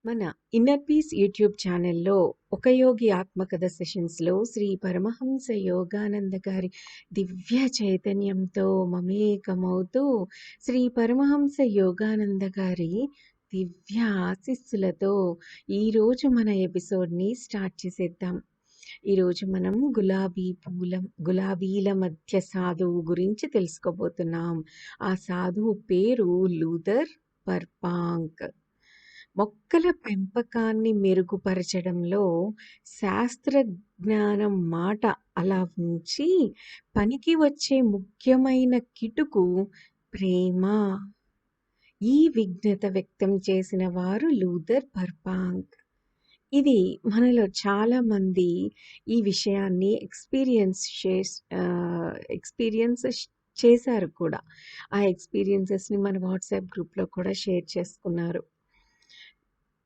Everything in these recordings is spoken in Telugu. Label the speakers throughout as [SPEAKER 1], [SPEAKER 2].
[SPEAKER 1] మన ఇన్నర్ పీస్ యూట్యూబ్ ఛానల్లో ఒక యోగి ఆత్మకథ సెషన్స్లో శ్రీ పరమహంస యోగానంద గారి దివ్య చైతన్యంతో మమేకమవుతూ శ్రీ పరమహంస యోగానంద గారి దివ్య ఆశీస్సులతో ఈరోజు మన ఎపిసోడ్ని స్టార్ట్ చేసేద్దాం. ఈరోజు మనం గులాబీల మధ్య సాధువు గురించి తెలుసుకోబోతున్నాం. ఆ సాధువు పేరు లూథర్ బర్బాంక్. మొక్కల పెంపకాన్ని మెరుగుపరచడంలో శాస్త్రజ్ఞానం మాట అలా ఉంచి పనికి వచ్చే ముఖ్యమైన కిటుకు ప్రేమ. ఈ విజ్ఞత వ్యక్తం చేసిన వారు లూథర్ బర్బాంక్. ఇది మనలో చాలామంది ఈ విషయాన్ని ఎక్స్పీరియన్స్ చేశారు కూడా. ఆ ఎక్స్పీరియన్సెస్ని మన వాట్సాప్ గ్రూప్లో కూడా షేర్ చేసుకున్నారు.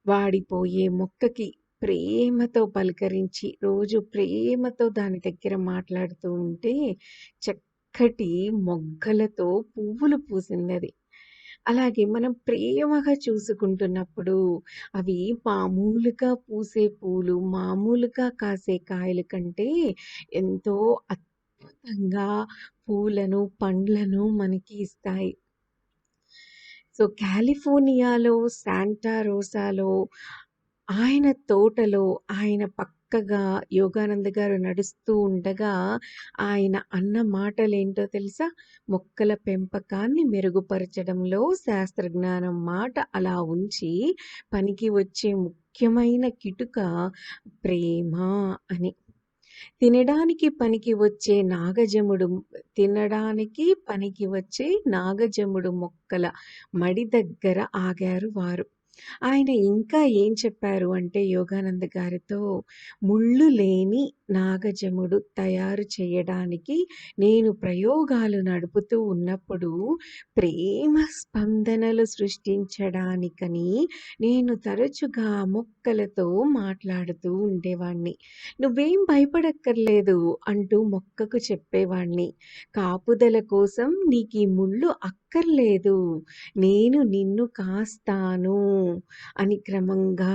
[SPEAKER 1] వాడిపోయే మొక్కకి ప్రేమతో పలకరించి రోజు ప్రేమతో దాని దగ్గర మాట్లాడుతూ ఉంటే చక్కటి మొగ్గలతో పువ్వులు పూసిందది. అలాగే మనం ప్రేమగా చూసుకుంటున్నప్పుడు అవి మామూలుగా పూసే పూలు, మామూలుగా కాసే కాయల కంటే ఎంతో అద్భుతంగా పూలను, పండ్లను మనకి ఇస్తాయి. సో కాలిఫోర్నియాలో శాంటా రోసాలో ఆయన తోటలో ఆయన పక్కగా యోగానంద గారు నడుస్తూ ఉండగా ఆయన అన్న మాటలేంటో తెలుసా? మొక్కల పెంపకాన్ని మెరుగుపరచడంలో శాస్త్రజ్ఞానం మాట అలా ఉంచి పనికి వచ్చే ముఖ్యమైన కిటుక ప్రేమ అని. తినడానికి పనికి వచ్చే నాగజముడు మొక్కల మడి దగ్గర ఆగారు వారు. ఆయన ఇంకా ఏం చెప్పారు అంటే యోగానంద గారితో, ముళ్ళు లేని నాగజముడు తయారు చేయడానికి నేను ప్రయోగాలు నడుపుతూ ఉన్నప్పుడు ప్రేమ స్పందనలు సృష్టించడానికని నేను తరచుగా మొక్కలతో మాట్లాడుతూ ఉండేవాణ్ణి. నువ్వేం భయపడక్కర్లేదు అంటూ మొక్కకు చెప్పేవాణ్ణి. కాపుదల కోసం నీకీ ముళ్ళు అక్కర్లేదు, నేను నిన్ను కాస్తాను అని. క్రమంగా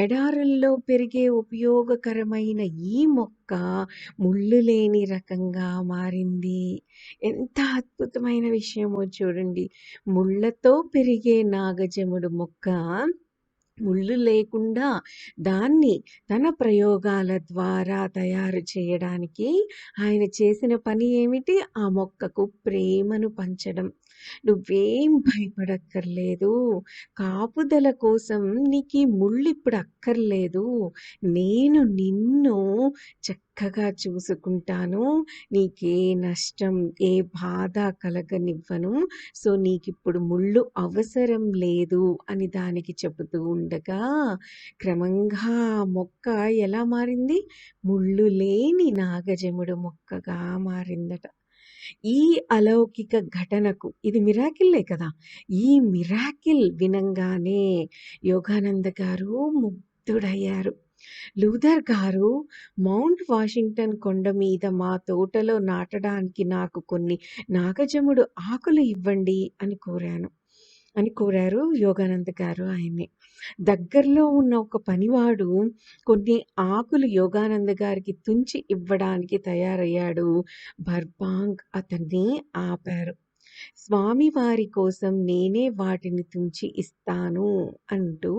[SPEAKER 1] ఎడారుల్లో పెరిగే ఉపయోగకరమైన ఈ మొక్క ముళ్ళు లేని రకంగా మారింది. ఎంత అద్భుతమైన విషయమో చూడండి. ముళ్ళతో పెరిగే నాగజముడు మొక్క ముళ్ళు లేకుండా దాన్ని తన ప్రయోగాల ద్వారా తయారు చేయడానికి ఆయన చేసిన పని ఏమిటి? ఆ మొక్కకు ప్రేమను పంచడం. నువ్వేం భయపడక్కర్లేదు, కాపుదల కోసం నీకీ ముళ్ళిప్పుడు అక్కర్లేదు, నేను నిన్ను చక్కగా చూసుకుంటాను, నీకే నష్టం, ఏ బాధ కలగనివ్వను, సో నీకిప్పుడు ముళ్ళు అవసరం లేదు అని దానికి చెబుతూ ఉండగా క్రమంగా మొక్క ఎలా మారింది? ముళ్ళు లేని నాగజముడు మొక్కగా మారిందట. ఈ అలౌకిక ఘటనకు ఇది మిరాకిల్లే కదా! ఈ మిరాకిల్ వినంగానే యోగానంద గారు ముగ్ధుడయ్యారు. లూథర్ గారు, మౌంట్ వాషింగ్టన్ కొండ మీద మా తోటలో నాటడానికి నాకు కొన్ని నాగజముడు ఆకులు ఇవ్వండి అని కోరారు యోగానంద గారు ఆయన్ని. దగ్గరలో ఉన్న ఒక పనివాడు కొన్ని ఆకులు యోగానంద గారికి తుంచి ఇవ్వడానికి తయారయ్యాడు. బర్బాంక్ అతన్ని ఆపారు. స్వామివారి కోసం నేనే వాటిని తుంచి ఇస్తాను అంటూ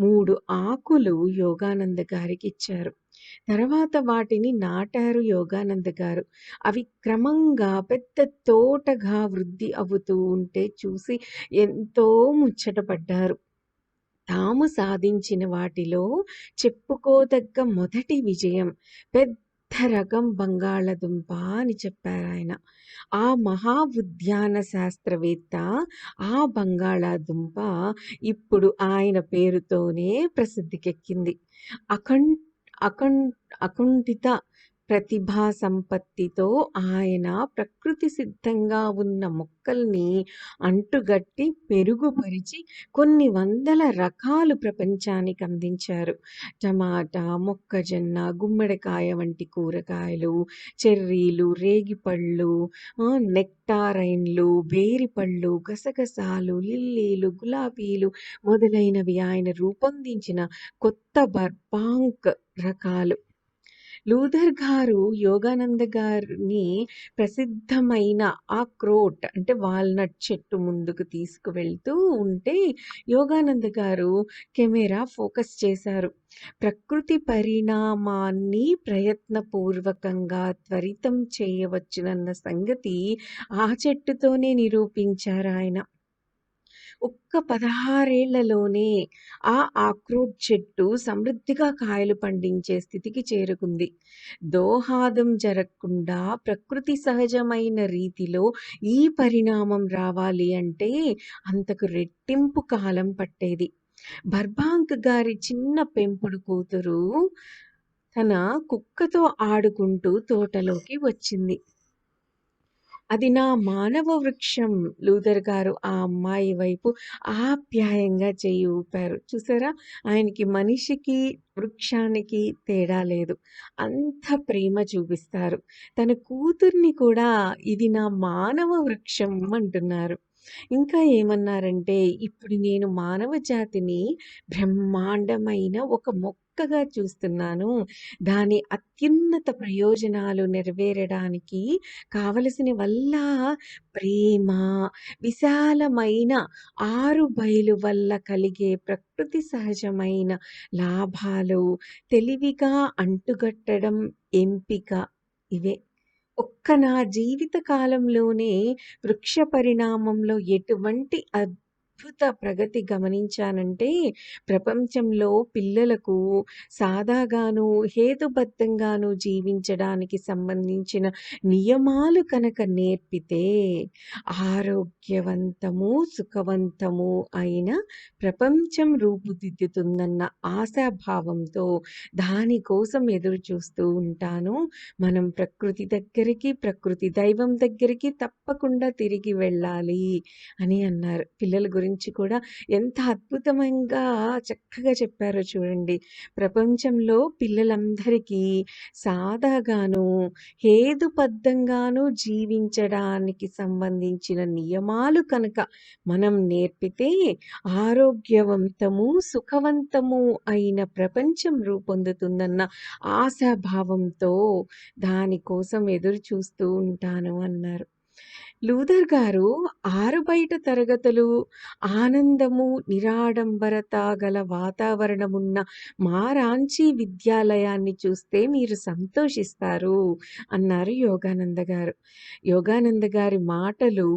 [SPEAKER 1] 3 ఆకులు యోగానంద గారికి ఇచ్చారు. తర్వాత వాటిని నాటారు యోగానంద గారు. అవి క్రమంగా పెద్ద తోటగా వృద్ధి అవుతూ ఉంటే చూసి ఎంతో ముచ్చటపడ్డారు. తాము సాధించిన వాటిలో చెప్పుకోదగ్గ మొదటి విజయం పెద్ద రకం బంగాళదుంప అని చెప్పారాయన. ఆ మహా ఉద్యాన శాస్త్రవేత్త ఆ బంగాళాదుంప ఇప్పుడు ఆయన పేరుతోనే ప్రసిద్ధికెక్కింది. అకం అకం అకుంఠిత ప్రతిభా సంపత్తితో ఆయన ప్రకృతి సిద్ధంగా ఉన్న మొక్కల్ని అంటుగట్టి, మెరుగుపరిచి కొన్ని వందల రకాలు ప్రపంచానికి అందించారు. టమాటా, మొక్కజొన్న, గుమ్మడికాయ వంటి కూరగాయలు, చెర్రీలు, రేగిపళ్ళు, నెక్టారైన్‌లు, బేరిపళ్ళు, గసగసాలు, లిల్లీలు, గులాబీలు మొదలైనవి ఆయన రూపొందించిన కొత్త బర్బాంక్ రకాలు. లూథర్ గారు యోగానంద గారిని ప్రసిద్ధమైన ఆక్రోట్ అంటే వాల్నట్ చెట్టు ముందుకు తీసుకువెళ్తూ ఉంటే యోగానంద గారు కెమెరా ఫోకస్ చేశారు. ప్రకృతి పరిణామాన్ని ప్రయత్నపూర్వకంగా త్వరితం చేయవచ్చునన్న సంగతి ఆ చెట్టుతోనే నిరూపించారాయన. ఒక్క 16 ఏళ్లలోనే ఆ ఆక్రోట్ చెట్టు సమృద్ధిగా కాయలు పండించే స్థితికి చేరుకుంది. దోహాదం జరగకుండా ప్రకృతి సహజమైన రీతిలో ఈ పరిణామం రావాలి అంటే అంతకు రెట్టింపు కాలం పట్టేది. బర్బాంక్ గారి చిన్న పెంపుడు కూతురు తన కుక్కతో ఆడుకుంటూ తోటలోకి వచ్చింది. అది నా మానవ వృక్షం. లూథర్ గారు ఆ అమ్మాయి వైపు ఆప్యాయంగా చెయ్యి ఊపారు. చూసారా? ఆయనకి మనిషికి, వృక్షానికి తేడా లేదు. అంత ప్రేమ చూపిస్తారు. తన కూతుర్ని కూడా ఇది నా మానవ వృక్షం అంటున్నారు. ఇంకా ఏమన్నారంటే, ఇప్పుడు నేను మానవ జాతిని బ్రహ్మాండమైన ఒక మొక్కగా చూస్తున్నాను. దాని అత్యున్నత ప్రయోజనాలు నెరవేరడానికి కావలసినవల్లా ప్రేమ, విశాలమైన ఆరుబయలు వల్ల కలిగే ప్రకృతి సహజమైన లాభాలు, తెలివిగా అంటుగట్టడం, ఎంపిక ఇవే. నా జీవిత కాలంలోనే వృక్ష పరిణామంలో ఎటువంటి అద్భుత ప్రగతి గమనించానంటే, ప్రపంచంలో పిల్లలకు సాదాగాను, హేతుబద్ధంగాను జీవించడానికి సంబంధించిన నియమాలు కనుక నేర్పితే, ఆరోగ్యవంతము, సుఖవంతము అయిన ప్రపంచం రూపుదిద్దుతుందన్న ఆశాభావంతో దానికోసం ఎదురు చూస్తూ ఉంటాను. మనం ప్రకృతి దగ్గరికి, ప్రకృతి దైవం దగ్గరికి తప్పకుండా తిరిగి వెళ్ళాలి అని అన్నారు. పిల్లల గురించి కూడా ఎంత అద్భుతంగా చక్కగా చెప్పారో చూడండి. ప్రపంచంలో పిల్లలందరికీ సాదాగాను, హేతుబద్ధంగాను జీవించడానికి సంబంధించిన నియమాలు కనుక మనం నేర్పితే ఆరోగ్యవంతము, సుఖవంతము అయిన ప్రపంచం రూపొందుతుందన్న ఆశాభావంతో దానికోసం ఎదురు చూస్తూ ఉంటాను అన్నారు. లూథర్ గారు ఆరుబయట తరగతులు, ఆనందము, నిరాడంబరత గల వాతావరణమున్న మా రాంచీ విద్యాలయాన్ని చూస్తే మీరు సంతోషిస్తారు అన్నారు యోగానంద గారు. యోగానంద గారి మాటలు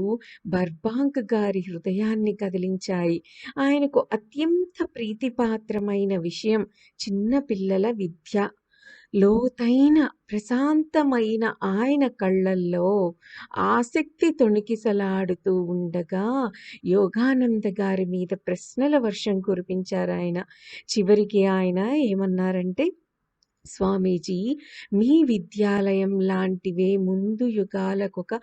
[SPEAKER 1] బర్బాంక్ గారి హృదయాన్ని కదిలించాయి. ఆయనకు అత్యంత ప్రీతిపాత్రమైన విషయం చిన్న పిల్లల విద్య. లోతైన, ప్రశాంతమైన ఆయన కళ్ళల్లో ఆసక్తి తొణికిసలాడుతూ ఉండగా, యోగానంద గారి మీద ప్రశ్నల వర్షం కురిపించారాయన. చివరికి ఆయన ఏమన్నారంటే, స్వామీజీ, మీ విద్యాలయం లాంటివే ముందు యుగాలకొక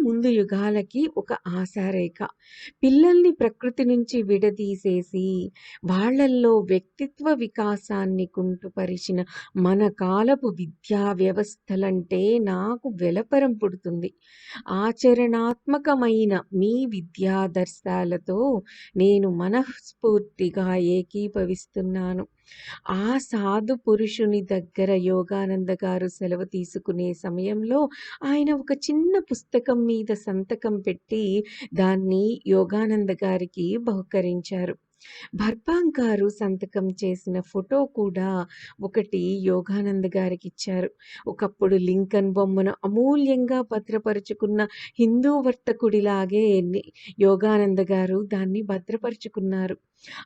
[SPEAKER 1] ముందు యుగాలకి ఒక ఆశారేఖ. పిల్లల్ని ప్రకృతి నుంచి విడదీసేసి వాళ్ళల్లో వ్యక్తిత్వ వికాసాన్ని కుంటుపరిచిన మన కాలపు విద్యా వ్యవస్థలంటే నాకు వెలపరం పుడుతుంది. ఆచరణాత్మకమైన మీ విద్యాదర్శాలతో నేను మనస్ఫూర్తిగా ఏకీభవిస్తున్నాను. ఆ సాధు పురుషుని దగ్గర యోగానంద గారు సెలవు తీసుకునే సమయంలో ఆయన ఒక చిన్న పుస్తకం మీద సంతకం పెట్టి దాన్ని యోగానంద గారికి బహుకరించారు. బర్బాంక్ గారు సంతకం చేసిన ఫోటో కూడా ఒకటి యోగానంద గారికి ఇచ్చారు. ఒకప్పుడు లింకన్ బొమ్మను అమూల్యంగా భద్రపరుచుకున్న హిందూ వర్తకుడిలాగే యోగానంద గారు దాన్ని భద్రపరుచుకున్నారు.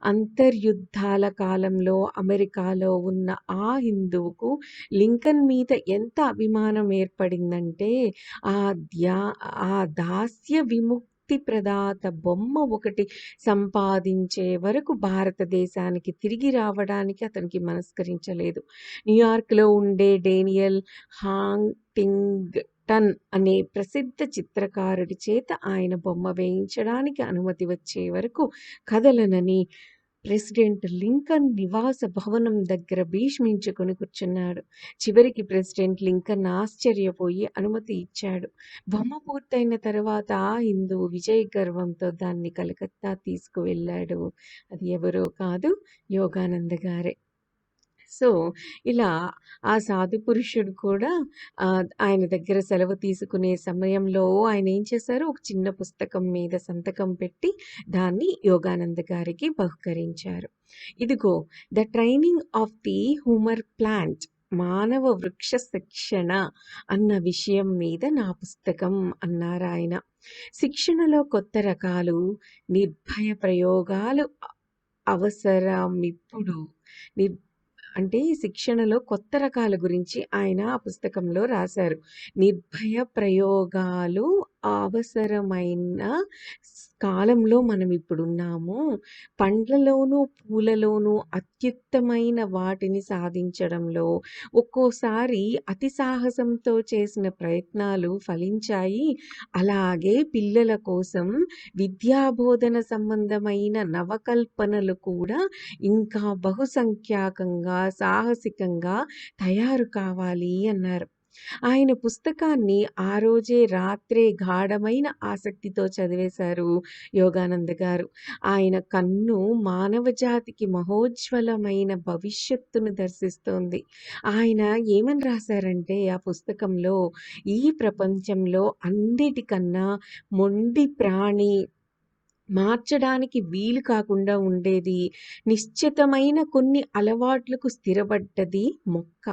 [SPEAKER 1] అంతర్యుద్ధాల కాలంలో అమెరికాలో ఉన్న ఆ హిందువుకు లింకన్ మీద ఎంత అభిమానం ఏర్పడిందంటే, ఆ దాస్య విముక్తి శక్తి ప్రదాత బొమ్మ ఒకటి సంపాదించే వరకు భారతదేశానికి తిరిగి రావడానికి అతనికి మనస్కరించలేదు. న్యూయార్క్‌లో ఉండే డేనియల్ హాంటింగ్‌టన్ అనే ప్రసిద్ధ చిత్రకారుడి చేత ఆయన బొమ్మ వేయించడానికి అనుమతి వచ్చే వరకు కదలనని ప్రెసిడెంట్ లింకన్ నివాస భవనం దగ్గర భీష్మించుకొని కూర్చున్నాడు. చివరికి ప్రెసిడెంట్ లింకన్ ఆశ్చర్యపోయి అనుమతి ఇచ్చాడు. బొమ్మ పూర్తయిన తర్వాత హిందూ విజయ గర్వంతో దాన్ని కలకత్తా తీసుకువెళ్ళాడు. అది ఎవరో కాదు, యోగానంద గారే. సో, ఇలా ఆ సాధు పురుషుడు కూడా ఆయన దగ్గర సెలవు తీసుకునే సమయంలో ఆయనేం చేశారు, ఒక చిన్న పుస్తకం మీద సంతకం పెట్టి దాన్ని యోగానంద గారికి బహుకరించారు. ఇదిగో the training of the humour plant, మానవ వృక్ష శిక్షణ అన్న విషయం మీద నా పుస్తకం అన్నారాయన. శిక్షణలో కొత్త రకాలు, నిర్భయ ప్రయోగాలు అవసరమిప్పుడు. నిర్ అంటే శిక్షణలో కొత్త రకాల గురించి ఆయన ఆ పుస్తకంలో రాశారు. నిర్భయ ప్రయోగాలు అవసరమైన కాలంలో మనం ఇప్పుడున్నాము. పండ్లలోనూ, పూలలోనూ అత్యుత్తమైన వాటిని సాధించడంలో ఒక్కోసారి అతి సాహసంతో చేసిన ప్రయత్నాలు ఫలించాయి. అలాగే పిల్లల కోసం విద్యాబోధన సంబంధమైన నవకల్పనలు కూడా ఇంకా బహుసంఖ్యాకంగా, సాహసికంగా తయారు కావాలి అన్నారు. ఆయన పుస్తకాన్ని ఆ రోజే రాత్రే గాఢమైన ఆసక్తితో చదివేశారు యోగానంద గారు. ఆయన కన్ను మానవ జాతికి మహోజ్వలమైన భవిష్యత్తును దర్శిస్తోంది. ఆయన ఏమని రాశారంటే ఆ పుస్తకంలో, ఈ ప్రపంచంలో అన్నిటికన్నా మొండి ప్రాణి, మార్చడానికి వీలు కాకుండా ఉండేది, నిశ్చితమైన కొన్ని అలవాట్లకు స్థిరపడ్డది మొక్క.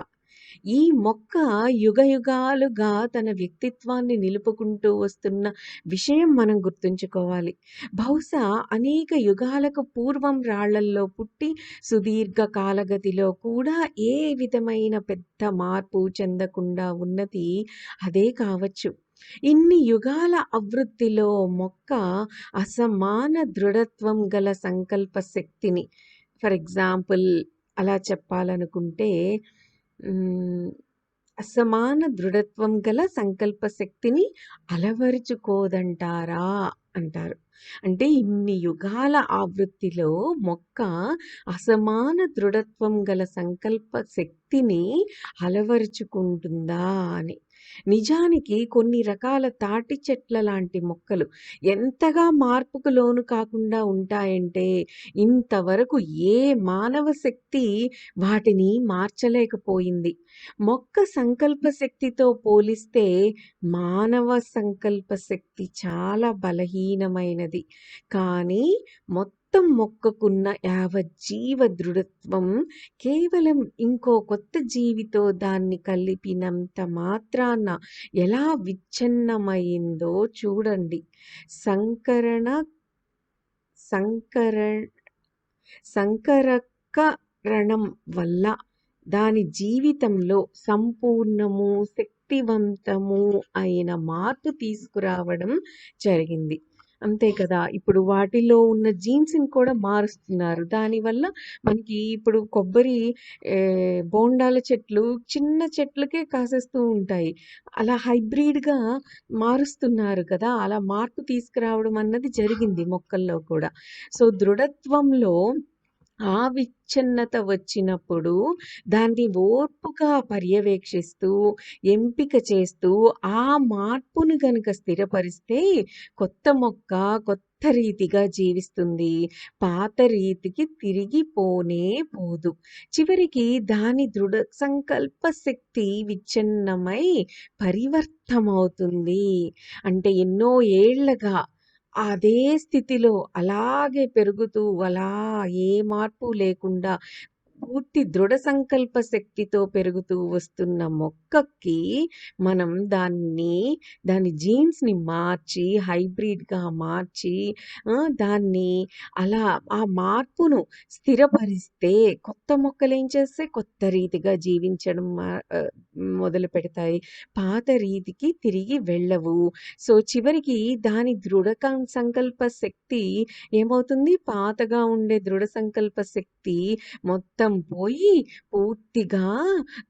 [SPEAKER 1] ఈ మొక్క యుగయుగాలుగా తన వ్యక్తిత్వాన్ని నిలుపుకుంటూ వస్తున్న విషయం మనం గుర్తుంచుకోవాలి. బహుశా అనేక యుగాలకు పూర్వం రాళ్లల్లో పుట్టి సుదీర్ఘ కాలగతిలో కూడా ఏ విధమైన పెద్ద మార్పు చెందకుండా ఉన్నది అదే కావచ్చు. ఇన్ని యుగాల అభివృద్ధిలో మొక్క అసమాన దృఢత్వం గల సంకల్ప శక్తిని, ఫర్ ఎగ్జాంపుల్ అలా చెప్పాలనుకుంటే అసమాన దృఢత్వం గల సంకల్ప శక్తిని అలవరుచుకోదంటారా అంటారు. అంటే ఇన్ని యుగాల ఆవృత్తిలో మొక్క అసమాన దృఢత్వం గల సంకల్ప శక్తిని అలవరుచుకుంటుందా అని. నిజానికి కొన్ని రకాల తాటి చెట్ల లాంటి మొక్కలు ఎంతగా మార్పుకు లోను కాకుండా ఉంటాయంటే, ఇంతవరకు ఏ మానవ శక్తి వాటిని మార్చలేకపోయింది. మొక్క సంకల్ప శక్తితో పోలిస్తే మానవ సంకల్ప శక్తి చాలా బలహీనమైనది. కానీ మొత్తం మొక్కకున్న యావజ్జీవ దృఢత్వం కేవలం ఇంకో కొత్త జీవితో దాన్ని కలిపినంత మాత్రాన ఎలా విచ్ఛిన్నమైందో చూడండి. సంకరణ సంకర సంకరకరణం వల్ల దాని జీవితంలో సంపూర్ణము, శక్తివంతము అయిన మార్పు తీసుకురావడం జరిగింది. అంతే కదా! ఇప్పుడు వాటిలో ఉన్న జీన్స్‌ని కూడా మారుస్తున్నారు. దానివల్ల మనకి ఇప్పుడు కొబ్బరి బోండాల చెట్లు చిన్న చెట్లకే కాసేస్తూ ఉంటాయి. అలా హైబ్రిడ్‌గా మారుస్తున్నారు కదా! అలా మార్పు తీసుకురావడం అన్నది జరిగింది మొక్కల్లో కూడా. సో, దృఢత్వంలో ఆ విచ్ఛిన్నత వచ్చినప్పుడు దాన్ని ఓర్పుగా పర్యవేక్షిస్తూ, ఎంపిక చేస్తూ, ఆ మార్పును గనుక స్థిరపరిస్తే కొత్త మొక్క కొత్త రీతిగా జీవిస్తుంది. పాత రీతికి తిరిగి పోనే పోదు. చివరికి దాని దృఢ సంకల్ప శక్తి విచ్ఛిన్నమై పరివర్తమవుతుంది. అంటే ఎన్నో ఏళ్లగా అదే స్థితిలో అలాగే పెరుగుతూ, అలా ఏ మార్పు లేకుండా పూర్తి దృఢ సంకల్ప శక్తితో పెరుగుతూ వస్తున్న మొక్కకి మనం దాని జీన్స్‌ని మార్చి, హైబ్రిడ్‌గా మార్చి దాన్ని అలా ఆ మార్పును స్థిరపరిస్తే కొత్త మొక్కలేం చేస్తాయి? కొత్త రీతిగా జీవించడం మొదలుపెడతాయి. పాత రీతికి తిరిగి వెళ్ళవు. సో, చివరికి దాని సంకల్ప శక్తి ఏమవుతుంది? పాతగా ఉండే దృఢ సంకల్ప శక్తి మొత్తం పోయి పూర్తిగా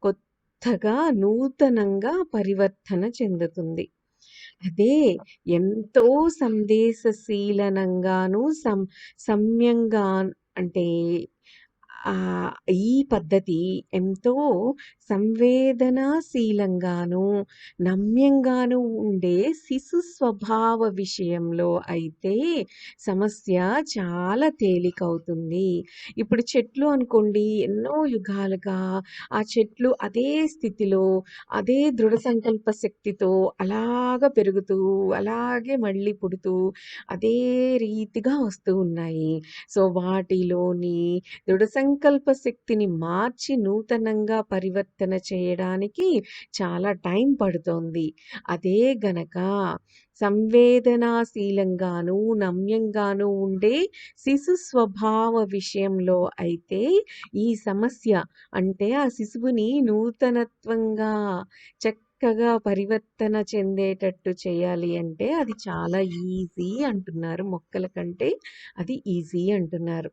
[SPEAKER 1] కొత్తగా నూతనంగా పరివర్తన చెందుతుంది. అదే ఎంతో సందేశశీలనంగాను సమ్యంగా అంటే ఈ పద్ధతి ఎంతో సంవేదనాశీలంగాను, నమ్యంగాను ఉండే శిశు స్వభావ విషయంలో అయితే సమస్య చాలా తేలికవుతుంది. ఇప్పుడు చెట్లు అనుకోండి, ఎన్నో యుగాలుగా ఆ చెట్లు అదే స్థితిలో, అదే దృఢ సంకల్ప శక్తితో అలాగా పెరుగుతూ, అలాగే మళ్ళీ పుడుతూ, అదే రీతిగా వస్తూ ఉన్నాయి. సో, వాటిలోని దృఢ సంకల్ప శక్తిని మార్చి నూతనంగా పరివర్తన చేయడానికి చాలా టైం పడుతోంది. అదే గనక సంవేదనాశీలంగాను, నమ్యంగాను ఉండే శిశు స్వభావ విషయంలో అయితే ఈ సమస్య అంటే ఆ శిశువుని నూతనత్వంగా చక్కగా పరివర్తన చెందేటట్టు చేయాలి అంటే అది చాలా ఈజీ అంటున్నారు. మొక్కల కంటే అది ఈజీ అంటున్నారు.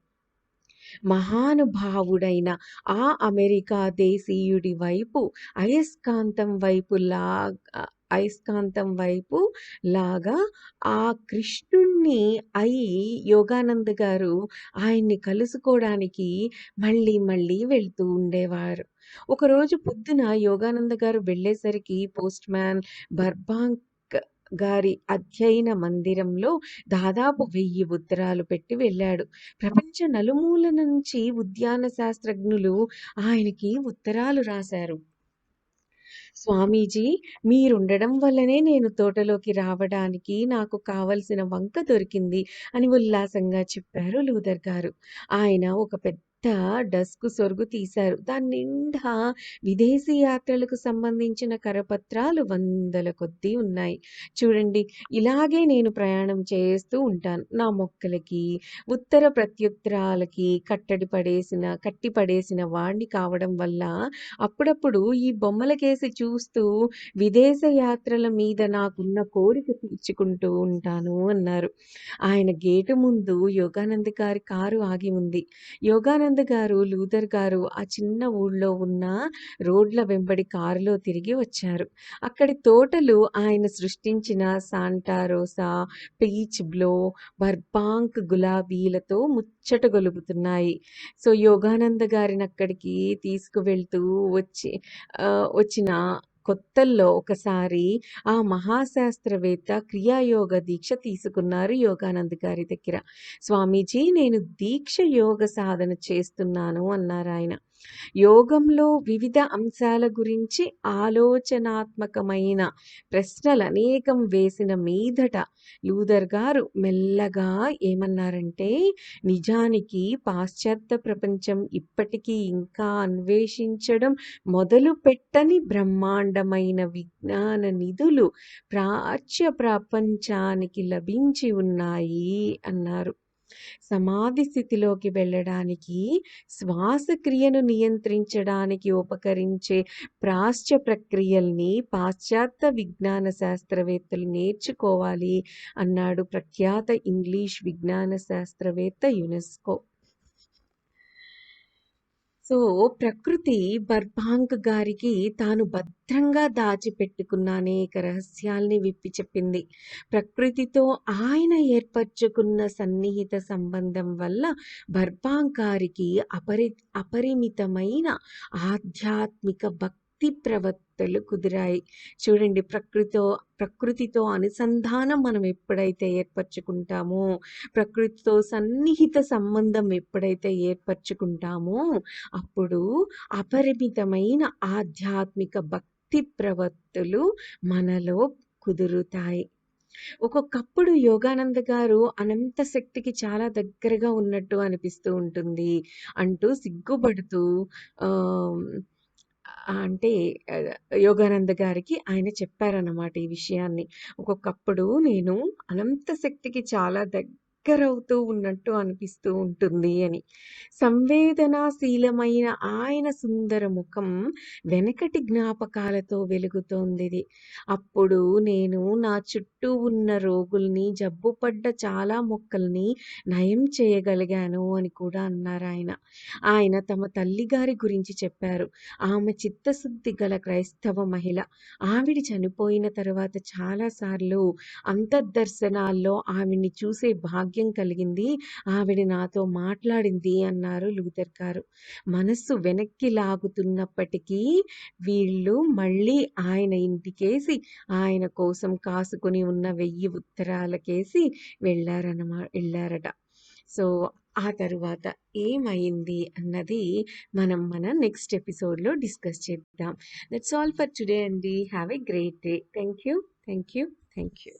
[SPEAKER 1] మహానుభావుడైన ఆ అమెరికా దేశీయుడి వైపు అయస్కాంతం వైపు అయస్కాంతం వైపు లాగా ఆ కృష్ణుణ్ణి అయి యోగానంద్ గారు ఆయన్ని కలుసుకోవడానికి మళ్ళీ మళ్ళీ వెళ్తూ ఉండేవారు. ఒకరోజు పొద్దున యోగానంద గారు వెళ్ళేసరికి పోస్ట్ మ్యాన్ బర్బాంక్ గారి అధ్యయన మందిరంలో దాదాపు 1000 ఉత్తరాలు పెట్టి వెళ్ళాడు. ప్రపంచ నలుమూల నుంచి ఉద్యాన శాస్త్రజ్ఞులు ఆయనకి ఉత్తరాలు రాశారు. స్వామీజీ, మీరుండడం వల్లనే నేను తోటలోకి రావడానికి నాకు కావలసిన వంక దొరికింది అని ఉల్లాసంగా చెప్పారు లూథర్ గారు. ఆయన ఒక పెద్ద డస్క్ సొరుగు తీశారు. దాని నిండా విదేశీ యాత్రలకు సంబంధించిన కరపత్రాలు వందల కొద్దీ ఉన్నాయి. చూడండి, ఇలాగే నేను ప్రయాణం చేస్తూ ఉంటాను. నా మొక్కలకి, ఉత్తర ప్రత్యుత్తరాలకి కట్టి పడేసిన వాడిని కావడం వల్ల అప్పుడప్పుడు ఈ బొమ్మలకేసి చూస్తూ విదేశ యాత్రల మీద నాకున్న కోరిక తీర్చుకుంటూ ఉంటాను అన్నారు. ఆయన గేటు ముందు యోగానంద్ గారి కారు ఆగి ఉంది. యోగానంద్ గారు, లూథర్ గారు ఆ చిన్న ఊళ్ళో ఉన్న రోడ్ల వెంబడి కారులో తిరిగి వచ్చారు. అక్కడి తోటలు ఆయన సృష్టించిన Santa Rosa, peach blow, Burbank గులాబీలతో ముచ్చటగొలుపుతున్నాయి. సో, యోగానంద గారిని అక్కడికి తీసుకువెళ్తూ వచ్చిన కొత్తల్లో ఒకసారి ఆ మహాశాస్త్రవేత్త క్రియాయోగ దీక్ష తీసుకున్నారు యోగానంద్ గారి దగ్గర. స్వామీజీ, నేను దీక్ష యోగ సాధన చేస్తున్నాను అన్నారాయన. యోగంలో వివిధ అంశాల గురించి ఆలోచనాత్మకమైన ప్రశ్నలనేకం వేసిన మీదట లూథర్ గారు మెల్లగా ఏమన్నారంటే, నిజానికి పాశ్చాత్య ప్రపంచం ఇప్పటికీ ఇంకా అన్వేషించడం మొదలుపెట్టని బ్రహ్మాండమైన విజ్ఞాన నిధులు ప్రాచ్య ప్రపంచానికి లభించి ఉన్నాయి అన్నారు. సమాధి స్థితిలోకి వెళ్ళడానికి, శ్వాసక్రియను నియంత్రించడానికి ఉపకరించే ప్రాచ్య ప్రక్రియల్ని పాశ్చాత్య విజ్ఞాన శాస్త్రవేత్తలు నేర్చుకోవాలి అన్నాడు ప్రఖ్యాత ఇంగ్లీష్ విజ్ఞాన శాస్త్రవేత్త యునెస్కో. సో, ప్రకృతి బర్బాంక్ గారికి తాను భద్రంగా దాచిపెట్టుకున్న అనేక రహస్యాల్ని విప్పి చెప్పింది. ప్రకృతితో ఆయన ఏర్పరచుకున్న సన్నిహిత సంబంధం వల్ల బర్బాంక్ గారికి అపరిమితమైన ఆధ్యాత్మిక భక్తి ప్రవత్తలు కుదిరాయి. చూడండి, ప్రకృతితో అనుసంధానం మనం ఎప్పుడైతే ఏర్పరచుకుంటామో, ప్రకృతితో సన్నిహిత సంబంధం ఎప్పుడైతే ఏర్పరచుకుంటామో అప్పుడు అపరిమితమైన ఆధ్యాత్మిక భక్తి ప్రవత్తులు మనలో కుదురుతాయి. ఒక్కొక్కప్పుడు యోగానంద గారు అనంత శక్తికి చాలా దగ్గరగా ఉన్నట్టు అనిపిస్తూ ఉంటుంది అంటూ సిగ్గుపడుతూ ఆహ్, అంటే ఆహ్, యోగానంద గారికి ఆయన చెప్పారన్నమాట ఈ విషయాన్ని. ఒక్కొక్కప్పుడు నేను అనంత శక్తికి చాలా దగ్గరవుతూ ఉన్నట్టు అనిపిస్తూ ఉంటుంది అని. సంవేదనాశీలమైన ఆయన సుందర ముఖం వెనకటి జ్ఞాపకాలతో వెలుగుతోందిది. అప్పుడు నేను నా చుట్టూ ఉన్న రోగుల్ని, జబ్బుపడ్డ చాలా మొక్కల్ని నయం చేయగలిగాను అని కూడా అన్నారాయన. ఆయన తమ తల్లిగారి గురించి చెప్పారు. ఆమె చిత్తశుద్ధి గల క్రైస్తవ మహిళ. ఆవిడ చనిపోయిన తరువాత చాలా సార్లు అంతర్దర్శనాల్లో ఆవిడ్ని చూసే భాగ్యం కలిగింది. ఆవిడ నాతో మాట్లాడింది అన్నారు లూథర్ గారు. మనస్సు వెనక్కి లాగుతున్నప్పటికీ వీళ్ళు మళ్ళీ ఆయన ఇంటికేసి ఆయన కోసం కాసుకొని ఉన్న 1000 ఉత్తరాలకేసి వెళ్ళారట. సో, ఆ తరువాత ఏమైంది అన్నది మన నెక్స్ట్ ఎపిసోడ్‌లో డిస్కస్ చేద్దాం. దట్స్ ఆల్ ఫర్ టుడే అండి. Have a great day. Thank you. Thank you. Thank you.